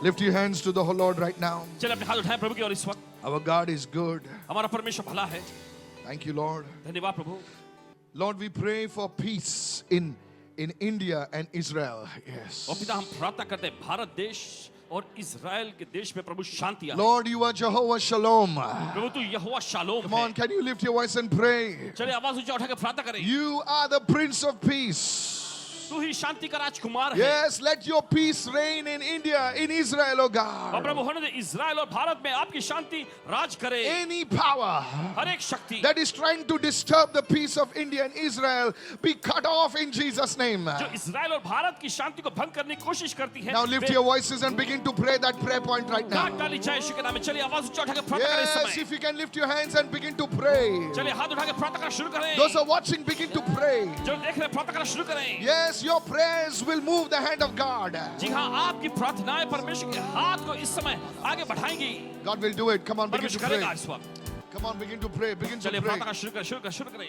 Lift your hands to the Lord right now. चलिए अपने हाथ उठाएं प्रभु की ओर इस वक्त. Our God is good. हमारा परमेश्वर भला है. Thank you, Lord. धन्यवाद प्रभु. Lord, we pray for peace in India and Israel. Yes. और पिता हम प्रार्थना करते हैं भारत देश और इजराइल के देश में प्रभु शांति आए. Lord, you are Jehovah Shalom. प्रभु तू यहोवा शालोम Come on, है. can you lift your voice and pray? चलिए आवाज ऊंचा उठा के प्रार्थना करें. You are the Prince of Peace. तू ही शांति का राजकुमार है. Yes, let your peace reign in India, in Israel, oh और God. प्रभु होने दे इजराइल और भारत में आपकी शांति राज करे. Any power हर एक शक्ति that is trying to disturb the peace of India and Israel be cut off in Jesus' name. जो Israel और भारत की शांति को भंग करने की कोशिश करती है. Now lift your voices and begin to pray that prayer point right now. काट डाली जाए यीशु के नाम में. चलिए आवाज ऊंचा उठा के प्रार्थना करें इस Yes, समय. if you can lift your hands and begin to pray. चलिए हाथ उठा के प्रार्थना करना शुरू करें. Those are watching, begin to pray. जो देख रहे हैं प्रार्थना करना शुरू करें. Yes, your prayers will move the hand of God. जी हाँ, आपकी प्रार्थनाएं परमेश्वर के हाथ को इस समय आगे बढ़ाएंगी. God will do it. Come on, begin to परमेश्वर pray. करेगा इस वक्त. Come on, begin to pray. Begin to चलिए pray. प्रार्थना करना शुरू करें.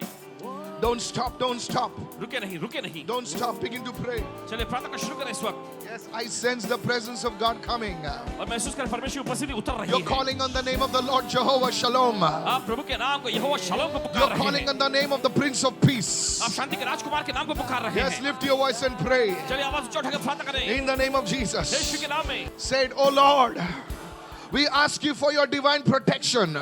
Don't stop, don't stop. रुके नहीं. Don't stop, begin to pray. चलिए प्रार्थना करना शुरू करें इस वक्त. Yes, I sense the presence of God coming. और महसूस करें परमेश्वर की उपस्थिति उतर रही You're है. calling on the name of the Lord Jehovah Shalom. आप प्रभु के नाम को यहोवा शालोम को पुकार You're रहे calling हैं. on the name of the Prince of Peace. आप शांति के राजकुमार के नाम को पुकार रहे Yes, हैं. lift your voice and pray. चलिए आवाज ऊंचा उठा के प्रार्थना करें. In the name of Yeshu Jesus. के नाम में. Said, oh Lord, we ask you for your divine protection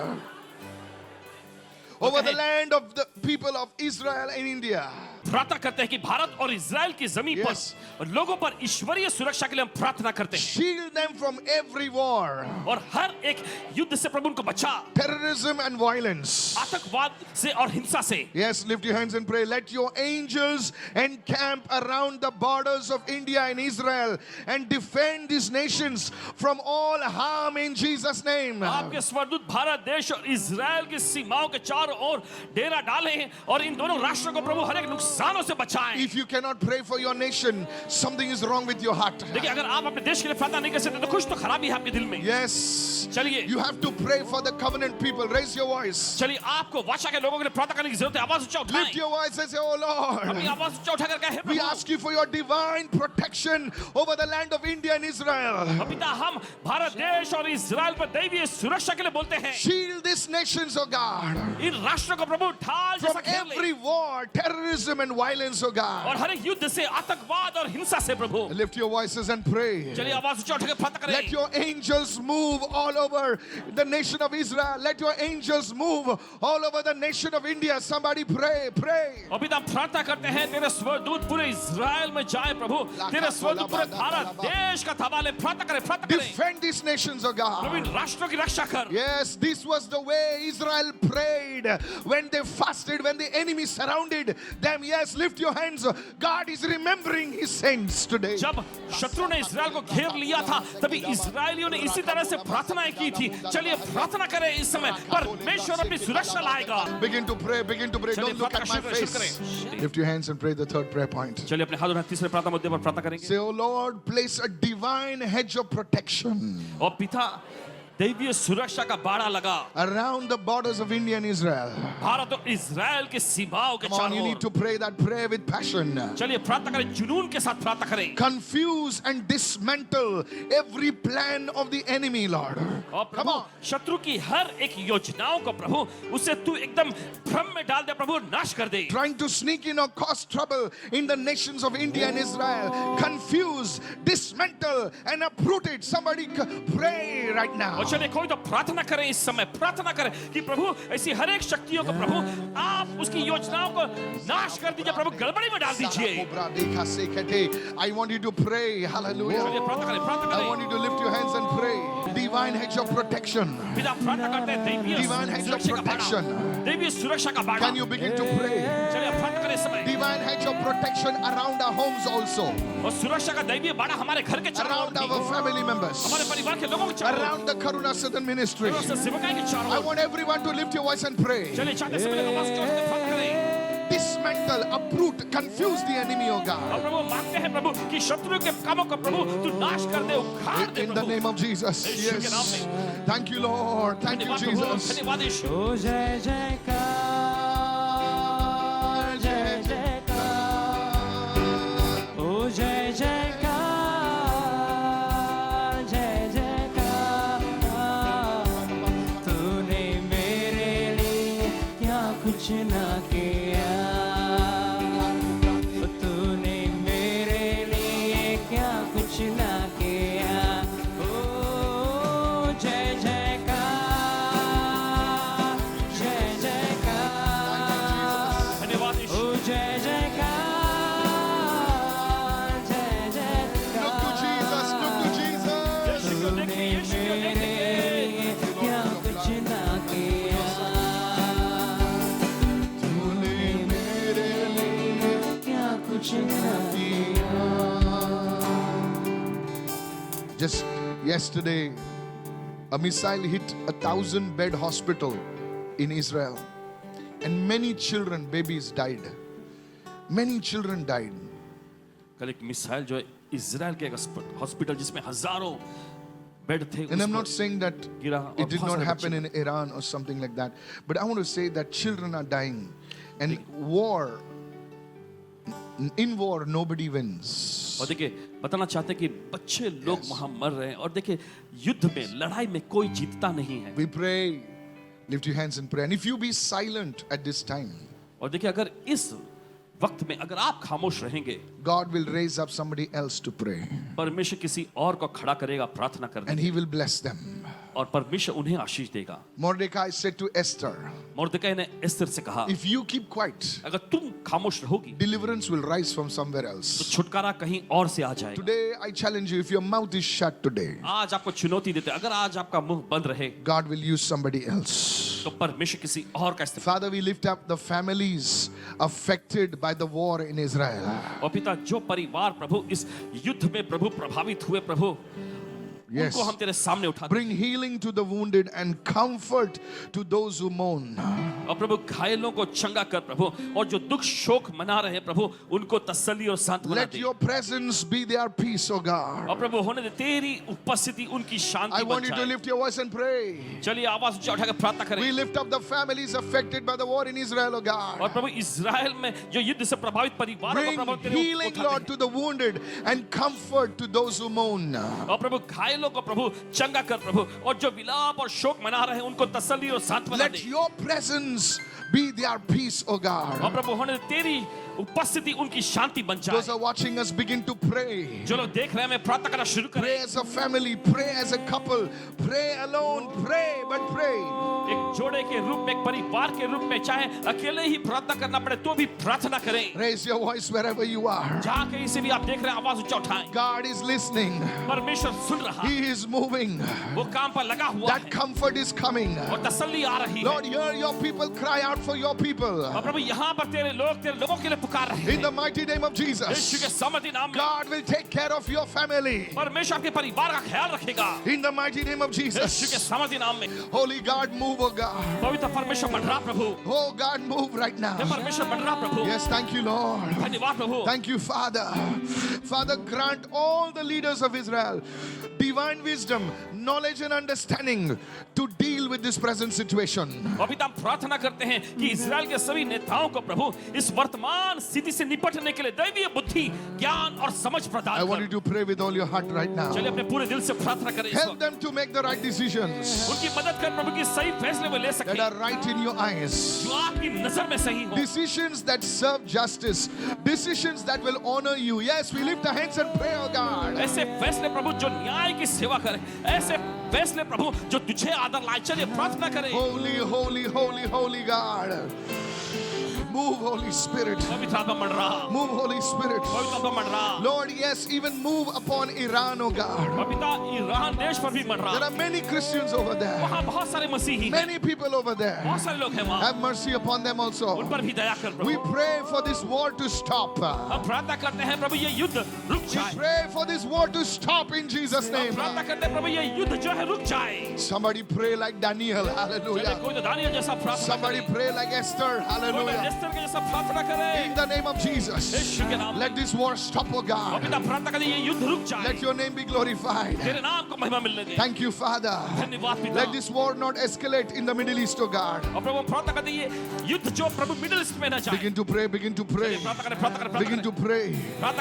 over the land of the people of Israel and India. प्रार्थना करते हैं कि भारत और इजराइल की जमीन Yes. पर लोगों पर ईश्वरीय सुरक्षा के लिए हम प्रार्थना करते हैं. Shield them from every war, और हर एक युद्ध से प्रभु उनको बचा. terrorism and violence. आतंकवाद से और हिंसा से. Yes, lift your hands and pray. Let your angels encamp around the borders of India and Israel and defend these nations from all harm in Jesus' name. आपके स्वर्गदूत भारत देश और इजराइल की सीमाओं के चारों ओर डेरा डालें और इन दोनों राष्ट्रों को प्रभु हर एक नुकसानों से बचाएं. If you cannot pray for your nation, something is wrong with your heart. देखिए अगर आप अपने देश के लिए प्रार्थना नहीं कर सकते तो कुछ तो खराबी है आपके दिल में. Yes, चलिए you have to pray for the covenant people. Raise your voice. चलिए आपको वाचा के लोगों के लिए प्रार्थना करने की जरूरत है. आवाज ऊंचा Lift उठाएं. your voice and say, oh अपनी Lord, आवाज ऊंचा उठा कर कहें we Prabhu, ask you for your divine protection over the land of India and Israel. पिता हम भारत देश और इजराइल पर दैवीय सुरक्षा के लिए बोलते हैं. Shield these nations, oh God, इन राष्ट्रों को प्रभु ढाल from जैसा घेर ले. every war, terrorism and violence, oh और God. हर एक युद्ध से आतंकवाद और हिंसा से प्रभु. Lift your voices and pray. चलिए आवाज ऊंचा उठा के प्रार्थना Let करें. your angels move all over the nation of Israel. Let your angels move all over the nation of India. Somebody pray, pray. और पिता हम प्रार्थना करते हैं तेरे स्वर्गदूत पूरे इजराइल में जाए प्रभु. तेरे स्वर्गदूत पूरे भारत देश का थावा ले. प्रार्थना करें. Defend these nations, oh Prabhu in God. राष्ट्रों की रक्षा कर. Yes, this was the way Israel prayed when they fasted, when the enemy surrounded them. Yes, lift your hands. God is remembering his saints today. जब शत्रु ने Israel को घेर लिया था तभी इजरायलियों ने इसी तरह से प्रार्थनाएं की थी. चलिए प्रार्थना करें इस समय. परमेश्वर अपनी सुरक्षा लाएगा. Begin to pray, begin to pray. Don't look at my face. Lift your hands and pray the third prayer point. चलिए अपने हाथ उठा तीसरे प्रार्थना मुद्दे पर प्रार्थना करेंगे. Say, oh Lord, place a divine hedge of protection और पिता दैवीय सुरक्षा का बाड़ा लगा around the borders of India and Israel. Bharat और इजराइल के सीमाओं के Come on, you चारों need ore. to pray that prayer with passion. चलिए प्रार्थना करें. जुनून के साथ प्रार्थना करें. Confuse and dismantle every plan of the enemy, Lord. और Come प्रभु on. शत्रु की हर एक योजनाओं को प्रभु उसे तू एकदम भ्रम में डाल दे प्रभु. नाश कर दे. Trying to sneak in or cause trouble in the nations of India and Israel. Confuse, dismantle, and uproot it. Somebody pray right now. और चलिए कोई तो प्रार्थना करें इस समय. प्रार्थना करें कि प्रभु ऐसी हर एक शक्तियों को प्रभु आप उसकी योजनाओं को नाश कर दीजिए प्रभु. गड़बड़ी में डाल दीजिए. I want you to pray. Hallelujah. चलिए प्रार्थना करें. प्रार्थना I want करें. you to lift your hands and pray. Divine hedge of protection. पिता प्रार्थना करते हैं दैवीय Divine hedge of सुरक्षा का protection. बाड़ा. दैवीय सुरक्षा का बाड़ा. Can you begin to pray? चलिए प्रार्थना करें इस समय. Divine hedge of protection around our homes also. और सुरक्षा का दैवीय बाड़ा हमारे घर के चारों Around ore. our family members. हमारे परिवार के लोगों के चारों ओर. Around the Karuna Southern Ministry. सेवकाई के चारों I ore. want everyone to lift your voice and pray. चलिए चाहते समय लोग आवाज उठाकर प्रार्थना करें. Dismantle, uproot, confuse the enemy, oh और God. प्रभु मांगते हैं प्रभु कि शत्रु के कामों को प्रभु तू नाश कर दे. उखाड़ दे In the Prabhu. name of Jesus. यीशु के नाम Yes. में. Thank you, Lord. Thank you, धन्यवाद प्रभु. Jesus. धन्यवाद यीशु. ओ जय जयकार जय जयकार ओ जय जयकार जय ना किया, तूने मेरे लिए क्या कुछ ना किया। ओ जय जयकार, जय जयकार, धन्यवाद ओ यीशु। जय जयकार, जय Look to Jesus, look to Jesus. यीशु को देखिए, यीशु को देखिए। क्या कुछ ना किया, तूने मेरे लिए क्या कुछ ना किया। Just yesterday, a missile hit a 1,000-bed hospital in Israel, and many children, babies died. Many children died. कल एक मिसाइल जो है इजराइल के एक हॉस्पिटल जिसमें हजारों बेड थे And I'm उसको not saying that गिरा और it did बहुत not सारे happen बच्चे- in Iran or something like that, but I want to say that children are dying, and war, in war, nobody wins. और देखिए बताना चाहते हैं कि बच्चे लोग वहां मर रहे हैं और देखिए युद्ध में लड़ाई में कोई जीतता नहीं है। We pray, lift your hands and pray. And if you be silent at this time, और देखिए अगर इस वक्त में अगर आप खामोश रहेंगे God will raise up somebody else to pray, परमेश्वर किसी और को खड़ा करेगा प्रार्थना करने and He will bless them. और परमेश्वर उन्हें आशीष देगा। Mordecai said to Esther, मुर्दकै ने एस्तर से कहा if you keep quiet, अगर तुम खामोश रहोगी deliverance will rise from somewhere तो else. छुटकारा कहीं और से आ जाएगा। Today, I challenge you, if your mouth is shut today, आज आपको चुनौती देते हैं, अगर आज आपका मुंह बंद रहे God will use somebody else. तो परमेश्वर किसी और का इस्तेमाल। Father, we lift up the families affected by the war in Israel. और पिता जो परिवार प्रभु इस युद्ध में प्रभु प्रभावित हुए प्रभु Yes. उनको हम तेरे सामने उठाते Bring healing to the wounded and comfort to those who mourn. हैं। और प्रभु घायलों को चंगा कर प्रभु और जो दुख शोक मना रहे हैं प्रभु उनको तसल्ली और सांत्वना Let they. your presence be their peace, O God. और प्रभु होने दे तेरी उपस्थिति उनकी I शांति बन want you to जाए। lift your voice and pray. चलिए आवाज ऊंचा उठाकर प्रार्थना We करें। lift up the families affected by the war in Israel, O और God. प्रभु इजराइल में जो युद्ध से प्रभावित परिवारों को Bring प्रभु तेरे healing, उठाते Lord, हैं। to the wounded and comfort to those who mourn. और प्रभु घायलों को प्रभु चंगा कर प्रभु और जो विलाप और शोक मना रहे हैं उनको तसल्ली और सांत्वना Let they. your presence be their peace, O और God. प्रभु होने दे तेरी उपस्थिति उनकी शांति बन Those जाए। are watching us begin to pray. जो लोग देख रहे हैं मैं प्रार्थना करना शुरू Pray करें। as a family, pray as a couple, pray alone, pray, but pray. एक जोड़े के रूप में एक परिवार के रूप में चाहे अकेले ही प्रार्थना करना पड़े तो भी प्रार्थना करें। Raise your voice wherever you are. जहाँ कहीं से भी आप देख रहे हैं आवाज ऊंचा उठाएं। God is listening. परमेश्वर सुन रहा है। He is moving. वो काम पर लगा हुआ That है comfort is coming. और तसल्ली आ रही Lord, है। hear your people cry out for your people. और प्रभु यहाँ पर तेरे लोगों के लिए पुकार रहे In the हैं। mighty name of Yeshu Jesus. के समर्थी नाम में God will take care of your family. परमेश्वर आपके परिवार का ख्याल रखेगा। In the mighty name of यीशु के Jesus. समर्थी नाम में Holy God, move, oh God. पवित्र परमेश्वर मंडरा प्रभु। Oh God, move right हे now. परमेश्वर मंडरा प्रभु। Yes, thank you, Lord. धन्यवाद प्रभु। Thank you, Father. Father, grant all the leaders of Israel divine wisdom, knowledge, and understanding to deal with this present situation. और पिता हम प्रार्थना करते हैं कि इजराइल के सभी नेताओं को प्रभु इस वर्तमान स्थिति से निपटने के लिए दैवीय बुद्धि ज्ञान और समझ I प्रदान want you कर। to pray with all your heart right now. चलिए अपने पूरे दिल से प्रार्थना करें इस Help वक्त। them to make the right decisions उनकी मदद कर प्रभु की सही फैसले वो ले that सके are right in your eyes. जो आपकी नजर में सही हो। Decisions that serve justice. Decisions that will honor you. Yes, we lift our hands and pray, oh God. ऐसे फैसले प्रभु जो न्याय की सेवा करे, ऐसे फैसले प्रभु जो तुझे आदर लाए। चलिए प्रार्थना करें। Holy, holy, holy, holy God. Move, Holy Spirit. पवित्र आत्मा मंडरा। Move, Holy Spirit. पवित्र आत्मा मंडरा। Lord, yes, even move upon Iran, oh God. और पिता ईरान देश पर भी मंडरा। There are many Christians over there. वहाँ बहुत सारे मसीही हैं। Many people over there. बहुत सारे लोग हैं वहाँ। Have mercy upon them उन also. पर भी दया कर We Prabhu. pray for this war to stop. हम प्रार्थना करते हैं प्रभु ये युद्ध रुक We जाए। pray for this war to stop in Jesus' हम name. प्रार्थना करते हैं प्रभु ये युद्ध जो है रुक जाए। Somebody pray like Daniel. चलिए Hallelujah. कोई तो दानियल जैसा प्रार्थना Somebody करे। pray like Esther. कोई तो Hallelujah. एस्तर एस्तर के जैसा प्रार्थना करें In the name of Jesus. यीशु के नाम में। Let this war stop, oh और God. पिता प्रार्थना करें ये युद्ध रुक जाए Let your name be glorified. तेरे नाम को महिमा मिलने दे Thank you, Father. धन्यवाद पिता Let this war not escalate in the Middle East, oh God. और प्रभु प्रार्थना करते ये युद्ध जो प्रभु मिडिल ईस्ट में ना जाए Begin to pray, begin to pray. प्रार्थना Begin to pray.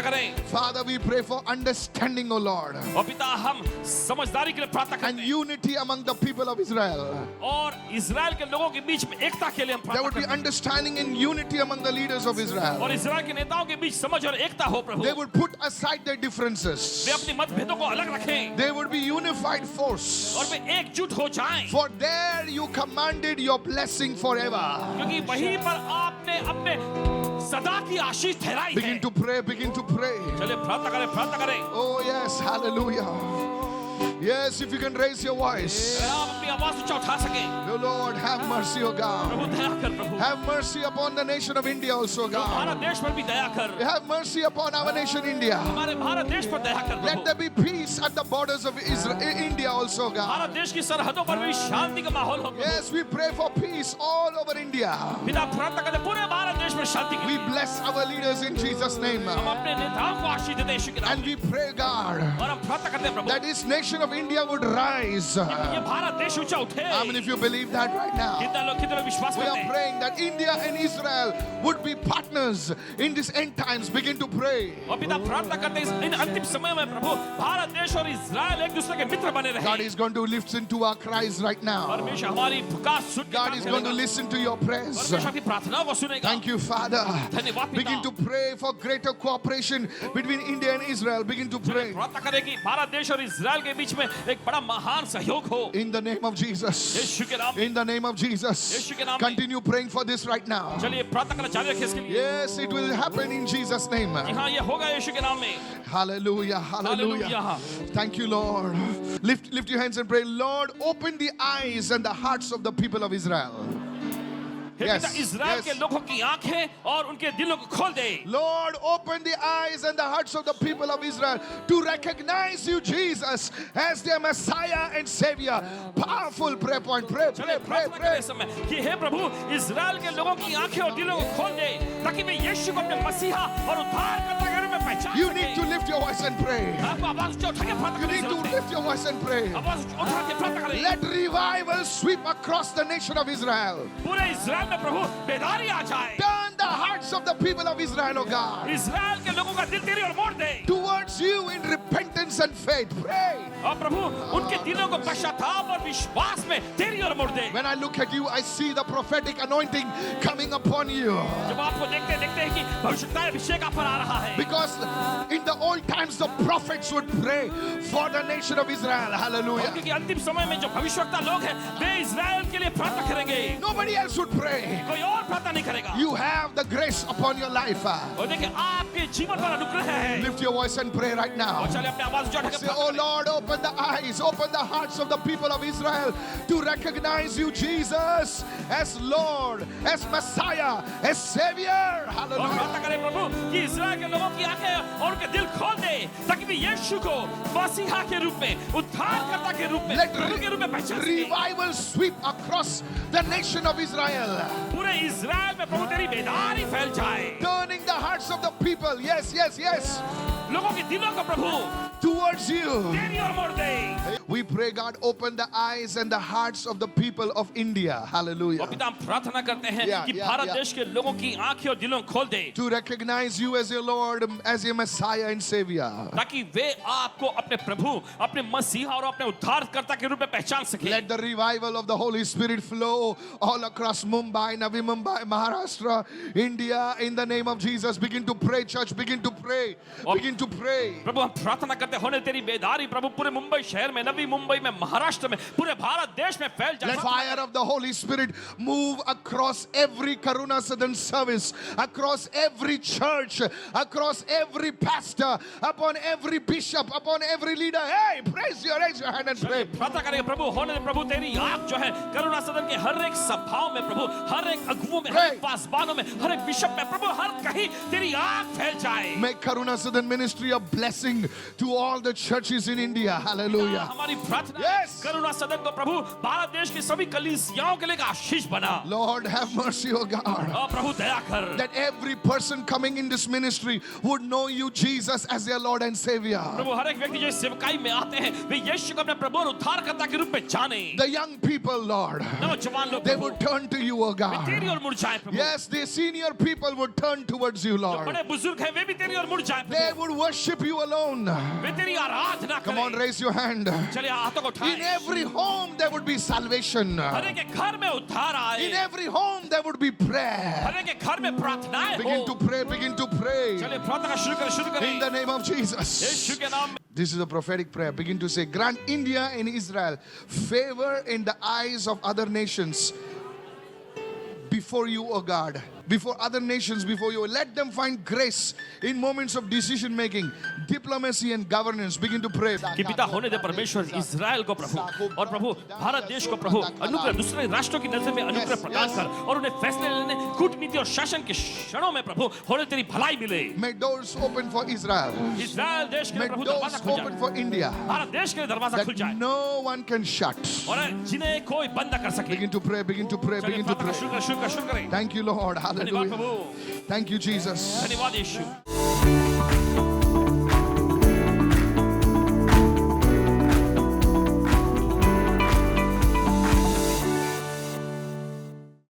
करें Father, we pray for understanding, oh Lord, और पिता हम समझदारी के लिए प्रार्थना and करते हैं unity among the people of Israel. और इजराइल के लोगों के बीच में एकता के लिए हम There प्रार्थना would be करते हैं understanding and unity among the leaders of Israel. और इजराइल के नेताओं के बीच समझ और एकता हो प्रभु They would put aside their differences. वे अपनी मतभेदों को अलग रखें They would be unified force. और वे एकजुट हो जाएं For there you commanded your blessing forever. क्योंकि वहीं पर आपने अपने सदा की आशीष ठहराई है Begin to pray, begin to pray. चलिए प्रार्थना करें Oh, yes, hallelujah. Yes, if you can raise your voice. अगर आप अपनी आवाज ऊंचा उठा सकें Oh Lord, have mercy, oh God. प्रभु दया कर प्रभु Have mercy upon the nation of India also, God. Bharat देश पर भी दया कर Have mercy upon our nation, India. हमारे भारत देश पर दया कर Let Prabhu there be peace at the borders of Israel, India also, God. Bharat देश की सरहदों पर भी शांति का माहौल हो प्रभु Yes, we pray for peace all over India. पिता प्रार्थना करते पूरे भारत देश में शांति की We bless our leaders in Jesus' name. हम अपने नेताओं को आशीष देते हैं यीशु के नाम And we pray, God, में और हम प्रार्थना करते हैं प्रभु that this nation of India would rise. ये भारत देश ऊंचा उठे I mean, if you believe that right now, कितने लोग विश्वास we करते are हैं praying that India and Israel would be partners in these end times. Begin to pray. और पिता प्रार्थना करते हैं इस इन अंतिम समय में प्रभु भारत देश और इजराइल एक दूसरे के मित्र बने God रहे is going to listen to our cries right now. परमेश्वर हमारी पुकार सुन के God काम is going to करेगा। listen to your prayers. परमेश्वर की प्रार्थनाओं को सुनेगा Thank you, Father. धन्यवाद पिता। Begin to pray for greater cooperation between India and Israel. Begin to pray. प्रार्थना करें कि भारत देश और इजराइल के बीच में एक बड़ा महान सहयोग हो In the name of Jesus. यीशु के नाम में In the name of Jesus. यीशु के नाम में Continue praying for this right now. चलिए प्रार्थना करना जारी रखिए इसके लिए Yes, it will happen in Jesus' name. कि हाँ ये होगा यीशु के नाम में Hallelujah. Hallelujah. Hallelujah. Thank you, Lord. Lift your hands and pray. Lord, open the eyes and the hearts of the people of Israel. हे Yes, पिता Israel yes. के लोगों की आंखें और उनके दिलों को खोल दे Lord, open the eyes and the hearts of the people of Israel to recognize you, Jesus, as their Messiah and Savior. Powerful prayer point. Pray, pray, चलिए pray, प्रार्थना करें pray. इस समय कि हे प्रभु इजराइल के लोगों की आंखें और दिलों को खोल दे ताकि वे यीशु को अपने मसीहा और उद्धारकर्ता के रूप में पहचान You सकें need to lift your voice and pray. आपको आवाज ऊंचा उठा के प्रार्थना You करने need की to जरूरत है lift your voice and pray. आवाज उठा के प्रार्थना करें Let revival sweep across the nation of Israel. पूरे इजराइल में प्रभु बेदारी आ जाए Turn the hearts of the people of Israel, oh God, Israel के लोगों का दिल तेरी ओर मोड़ दे towards you in repentance and faith. Pray. और प्रभु उनके दिलों को पश्चाताप और विश्वास में तेरी ओर मोड़ दे When I look at you, I see the prophetic anointing coming upon you. जब आपको देखते देखते हैं कि भविष्यता अभिषेक आप पर आ रहा है Because in the old times, the prophets would pray for the nation of Israel. और Hallelujah. क्योंकि अंतिम समय में जो भविष्यवक्ता लोग हैं वे इजराइल के लिए प्रार्थना करेंगे Nobody else would pray. कोई और प्रार्थना नहीं करेगा You have the grace upon your life. और देखिए आपके जीवन पर अनुग्रह है Lift your voice and pray right now. और चलिए अपने आवाज उठा के Say, प्रार्थना oh करें। Lord, open the eyes, open the hearts of the people of Israel to recognize you, Jesus, as Lord, as Messiah, as Savior. और Hallelujah. प्रार्थना करें प्रभु कि इजराइल के लोगों की आंखें और उनके दिल खोल दे ताकि वे यीशु को मसीहा के रूप में उद्धारकर्ता के रूप में Let प्रभु के रूप में पहचान सकें revival sweep across the nation of Israel, पूरे इजराइल में प्रभु तेरी बेदारी फैल जाए turning the hearts of the people, yes, yes, yes, लोगों के दिलों को प्रभु towards you. तेरी ओर मोड़ दे We pray, God, open the eyes and the hearts of the people of India. और Hallelujah. पिता हम प्रार्थना करते हैं Yeah, कि yeah, भारत yeah. देश के लोगों की आंखें और दिलों को खोल दे To recognize you as your Lord, as your Messiah and Savior. ताकि वे आपको अपने प्रभु अपने मसीहा और अपने उद्धारकर्ता के रूप में पहचान सके Let the revival of the Holy Spirit flow all across Mumbai, Navi Mumbai, Maharashtra, India. In the name of Jesus, begin to pray, church. Begin to pray. Begin to pray. प्रभु हम प्रार्थना करते होने तेरी बेदारी प्रभु पूरे मुंबई शहर में नवी मुंबई में महाराष्ट्र में पूरे भारत देश में फैल Let जाए fire of the Holy Spirit move across every Karuna Southern service, across every church, across every pastor, upon every bishop, upon every leader. Hey, raise your hand and pray. प्रार्थना करेंगे प्रभु होने दे प्रभु तेरी आग जो है करुणा सदन के हर एक सभाओं में प्रभु हर एक अगुवों में हर एक पासबानों में हर एक बिशप में प्रभु हर कहीं तेरी तेरी आग फैल जाए। Make Karuna Sadan ministry a blessing to all the churches in India. Hallelujah. हमारी प्रार्थना है, Yes. करुणा सदन को प्रभु भारत देश की सभी कलीसियाओं के लिए एक आशीष बना। Lord, have mercy, O God. और प्रभु दया कर, That every person coming in this ministry would know you, Jesus, as their Lord and Savior. प्रभु हर एक व्यक्ति जो इस सेवकाई में आते हैं वे यीशु को अपने प्रभु और उद्धारकर्ता के रूप में जाने। The young people, Lord, नौजवान लोग they Prabhu would turn to you, O way God. तेरी ओर मुड़ जाए प्रभु। Yes, the senior people would turn towards you, Lord. बड़े बुजुर्ग हैं वे भी तेरी ओर मुड़ जाए They Prabhu. would worship you alone. वे तेरी आराधना Come on, करें। raise your hand. चलिए हाथों को उठाएं। In every home there would be salvation. हर एक के घर में उद्धार आए। In every home there would be prayer. हर एक के घर में प्रार्थनाएं Begin to हो। pray, begin to pray. चलिए प्रार्थना शुरू करें। In the name of Yeshu Jesus. के नाम में। This is a prophetic prayer. Begin to say, grant India and Israel favor in the eyes of other nations before you, O God. Before other nations, before you. Let them find grace in moments of decision making, diplomacy and governance. Begin to pray. कि पिता होने दे परमेश्वर Israel को प्रभु और प्रभु भारत देश को प्रभु अनुग्रह दूसरे राष्ट्रों की नजर में अनुग्रह प्रदान कर और उन्हें फैसले लेने कूटनीति और शासन के क्षणों में प्रभु होने तेरी भलाई मिले। May doors open for Israel. Israel देश के May लिए प्रभु doors दरवाजा खुल open जाए। for India. भारत देश के लिए दरवाजा That खुल जाए no one can shut. और जिन्हें कोई बंद न कर सके। Begin to pray, begin to pray, चलिए begin to प्रार्थना pray. शुरू करें। Thank you, Lord. धन्यवाद Hallelujah. Prabhu, Thank you, Jesus. धन्यवाद यीशु।